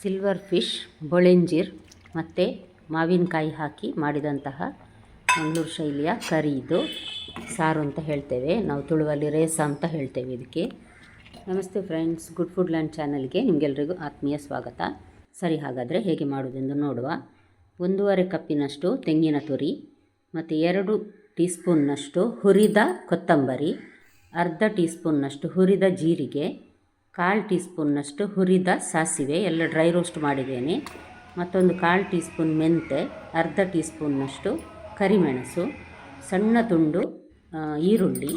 Silver fish, ಬೊಳೆಂಜಿರ್ ಮತ್ತು ಮಾವಿನಕಾಯಿ ಹಾಕಿ ಮಾಡಿದಂತಹ ಮಂಗಳೂರು ಶೈಲಿಯ ಕರಿ. ಇದು ಸಾರು ಅಂತ ಹೇಳ್ತೇವೆ ನಾವು, ತುಳುವಲ್ಲಿ ರೇಸ ಅಂತ ಹೇಳ್ತೇವೆ ಇದಕ್ಕೆ. ನಮಸ್ತೆ ಫ್ರೆಂಡ್ಸ್, ಗುಡ್ ಫುಡ್ ಲ್ಯಾಂಡ್ ಚಾನಲ್ಗೆ ನಿಮಗೆಲ್ಲರಿಗೂ ಆತ್ಮೀಯ ಸ್ವಾಗತ. ಸರಿ, ಹಾಗಾದರೆ ಹೇಗೆ ಮಾಡುವುದೆಂದು ನೋಡುವ. 1.5 ಕಪ್ಪಿನಷ್ಟು ತೆಂಗಿನ ತುರಿ ಮತ್ತು 2 ಟೀ ಸ್ಪೂನ್ನಷ್ಟು ಹುರಿದ ಕೊತ್ತಂಬರಿ, ಅರ್ಧ ಟೀ ಸ್ಪೂನ್ನಷ್ಟು ಹುರಿದ ಜೀರಿಗೆ, 1/4 ಟೀ ಸ್ಪೂನ್ನಷ್ಟು ಹುರಿದ ಸಾಸಿವೆ ಎಲ್ಲ ಡ್ರೈ ರೋಸ್ಟ್ ಮಾಡಿದ್ದೇನೆ. ಮತ್ತೊಂದು 1/4 ಟೀ ಸ್ಪೂನ್ ಮೆಂತೆ, ಅರ್ಧ ಟೀ ಸ್ಪೂನ್ನಷ್ಟು ಕರಿಮೆಣಸು, ಸಣ್ಣ ತುಂಡು ಈರುಳ್ಳಿ,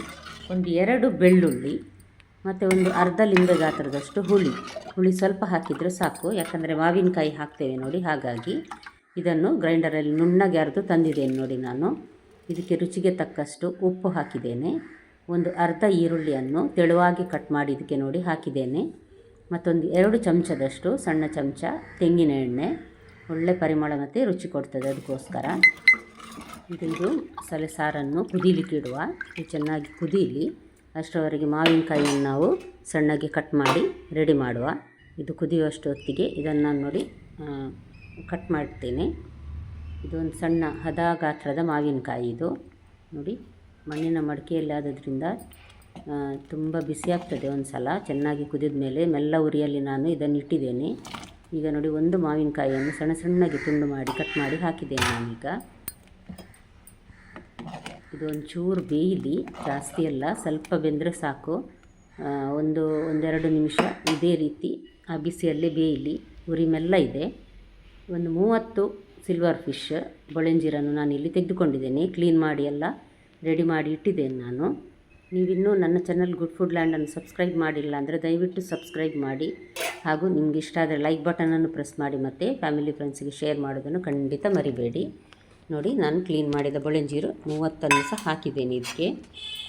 2 ಬೆಳ್ಳುಳ್ಳಿ ಮತ್ತು ಒಂದು ಅರ್ಧ ಲಿಂಬೆ ಗಾತ್ರದಷ್ಟು ಹುಳಿ ಸ್ವಲ್ಪ ಹಾಕಿದರೆ ಸಾಕು, ಯಾಕಂದರೆ ಮಾವಿನಕಾಯಿ ಹಾಕ್ತೇವೆ ನೋಡಿ. ಹಾಗಾಗಿ ಇದನ್ನು ಗ್ರೈಂಡರಲ್ಲಿ ನುಣ್ಣಗೆ ಅರೆದು ತಂದಿದ್ದೇನೆ ನೋಡಿ ನಾನು. ಇದಕ್ಕೆ ರುಚಿಗೆ ತಕ್ಕಷ್ಟು ಉಪ್ಪು ಹಾಕಿದ್ದೇನೆ. ಒಂದು ಅರ್ಧ ಈರುಳ್ಳಿಯನ್ನು ತೆಳುವಾಗಿ ಕಟ್ ಮಾಡಿ ಇದಕ್ಕೆ ನೋಡಿ ಹಾಕಿದ್ದೇನೆ. ಮತ್ತೊಂದು 2 ಚಮಚದಷ್ಟು ಸಣ್ಣ ಚಮಚ ತೆಂಗಿನ ಎಣ್ಣೆ, ಒಳ್ಳೆ ಪರಿಮಳ ಮತ್ತು ರುಚಿ ಕೊಡ್ತದೆ, ಅದಕ್ಕೋಸ್ಕರ. ಇದು ಸಾರನ್ನು ಕುದೀಲಿಕ್ಕೆ ಇಡುವ. ಇದು ಚೆನ್ನಾಗಿ ಕುದೀಲಿ, ಅಷ್ಟರವರೆಗೆ ಮಾವಿನಕಾಯಿಯನ್ನು ನಾವು ಸಣ್ಣಗೆ ಕಟ್ ಮಾಡಿ ರೆಡಿ ಮಾಡುವ. ಇದು ಕುದಿಯುವಷ್ಟು ಹೊತ್ತಿಗೆ ಇದನ್ನು ನಾನು ನೋಡಿ ಕಟ್ ಮಾಡ್ತೇನೆ. ಇದೊಂದು ಸಣ್ಣ ಹದ ಗಾತ್ರದ ಮಾವಿನಕಾಯಿ ಇದು ನೋಡಿ. ಮಣ್ಣಿನ ಮಡಿಕೆಯಲ್ಲಿ ಆದದ್ರಿಂದ ತುಂಬ ಬಿಸಿ ಆಗ್ತದೆ. ಒಂದು ಸಲ ಚೆನ್ನಾಗಿ ಕುದಿದ ಮೇಲೆ ಮೆಲ್ಲ ಉರಿಯಲ್ಲಿ ನಾನು ಇದನ್ನು ಇಟ್ಟಿದ್ದೇನೆ. ಈಗ ನೋಡಿ, ಒಂದು ಮಾವಿನಕಾಯಿಯನ್ನು ಸಣ್ಣಗೆ ತುಂಡು ಮಾಡಿ ಕಟ್ ಮಾಡಿ ಹಾಕಿದ್ದೇನೆ ನಾನೀಗ. ಇದು ಒಂಚೂರು ಬೇಯಲಿ, ಜಾಸ್ತಿ ಅಲ್ಲ, ಸ್ವಲ್ಪ ಬೆಂದರೆ ಸಾಕು. ಒಂದೆರಡು ನಿಮಿಷ ಇದೇ ರೀತಿ ಆ ಬಿಸಿಯಲ್ಲೇ ಬೇಯಲಿ. ಉರಿ ಮೆಲ್ಲ ಇದೆ. ಒಂದು 30 ಸಿಲ್ವರ್ ಫಿಶ್ ಬೊಳೆಂಜಿರನ್ನು ನಾನು ಇಲ್ಲಿ ತೆಗೆದುಕೊಂಡಿದ್ದೇನೆ. ಕ್ಲೀನ್ ಮಾಡಿ ಎಲ್ಲ ರೆಡಿ ಮಾಡಿ ಇಟ್ಟಿದ್ದೇನೆ ನಾನು. ನೀವಿನ್ನೂ ನನ್ನ ಚಾನಲ್ ಗುಡ್ ಫುಡ್ ಲ್ಯಾಂಡನ್ನು ಸಬ್ಸ್ಕ್ರೈಬ್ ಮಾಡಿಲ್ಲ ಅಂದರೆ ದಯವಿಟ್ಟು ಸಬ್ಸ್ಕ್ರೈಬ್ ಮಾಡಿ, ಹಾಗೂ ನಿಮ್ಗೆ ಇಷ್ಟ ಆದರೆ ಲೈಕ್ ಬಟನನ್ನು ಪ್ರೆಸ್ ಮಾಡಿ ಮತ್ತು ಫ್ಯಾಮಿಲಿ ಫ್ರೆಂಡ್ಸಿಗೆ ಶೇರ್ ಮಾಡೋದನ್ನು ಖಂಡಿತ ಮರಿಬೇಡಿ. ನೋಡಿ, ನಾನು ಕ್ಲೀನ್ ಮಾಡಿದ ಬೊಳೆಂಜೀರು 30 ಸಹ ಹಾಕಿದ್ದೇನೆ ಇದಕ್ಕೆ.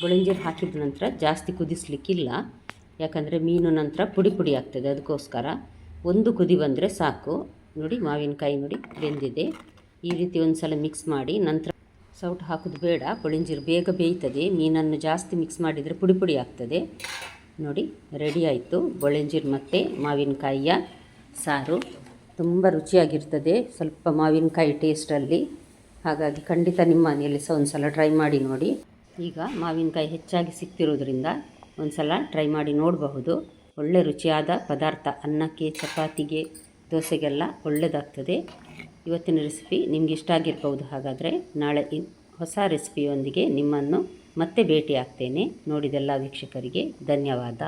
ಬೊಳೆಂಜೀರು ಹಾಕಿದ ನಂತರ ಜಾಸ್ತಿ ಕುದಿಸ್ಲಿಕ್ಕಿಲ್ಲ, ಯಾಕಂದರೆ ಮೀನು ನಂತರ ಪುಡಿ ಆಗ್ತದೆ, ಅದಕ್ಕೋಸ್ಕರ. ಒಂದು ಕುದಿ ಬಂದರೆ ಸಾಕು. ನೋಡಿ, ಮಾವಿನಕಾಯಿ ನೋಡಿ ಬೆಂದಿದೆ. ಈ ರೀತಿ ಒಂದು ಸಲ ಮಿಕ್ಸ್ ಮಾಡಿ ನಂತರ ಸೌಟು ಹಾಕೋದು ಬೇಡ, ಬೊಳೆಂಜೀರು ಬೇಗ ಬೇಯ್ತದೆ. ಮೀನನ್ನು ಜಾಸ್ತಿ ಮಿಕ್ಸ್ ಮಾಡಿದರೆ ಪುಡಿ ಆಗ್ತದೆ. ನೋಡಿ, ರೆಡಿ ಆಯಿತು ಬೊಳೆಂಜೀರು ಮತ್ತು ಮಾವಿನಕಾಯಿಯ ಸಾರು. ತುಂಬ ರುಚಿಯಾಗಿರ್ತದೆ, ಸ್ವಲ್ಪ ಮಾವಿನಕಾಯಿ ಟೇಸ್ಟಲ್ಲಿ. ಹಾಗಾಗಿ ಖಂಡಿತ ನಿಮ್ಮ ಮನೆಯಲ್ಲಿ ಸಹ ಒಂದು ಸಲ ಟ್ರೈ ಮಾಡಿ ನೋಡಿ. ಈಗ ಮಾವಿನಕಾಯಿ ಹೆಚ್ಚಾಗಿ ಸಿಗ್ತಿರೋದ್ರಿಂದ ಒಂದು ಸಲ ಟ್ರೈ ಮಾಡಿ ನೋಡಬಹುದು. ಒಳ್ಳೆ ರುಚಿಯಾದ ಪದಾರ್ಥ, ಅನ್ನಕ್ಕೆ, ಚಪಾತಿಗೆ, ದೋಸೆಗೆಲ್ಲ ಒಳ್ಳೆಯದಾಗ್ತದೆ. ಇವತ್ತಿನ ರೆಸಿಪಿ ನಿಮ್ಗೆ ಇಷ್ಟ ಆಗಿರ್ಬೋದು. ಹಾಗಾದರೆ ನಾಳೆ ಹೊಸ ರೆಸಿಪಿಯೊಂದಿಗೆ ನಿಮ್ಮನ್ನು ಮತ್ತೆ ಭೇಟಿ ಆಗ್ತೇನೆ. ನೋಡಿದೆಲ್ಲ ವೀಕ್ಷಕರಿಗೆ ಧನ್ಯವಾದ.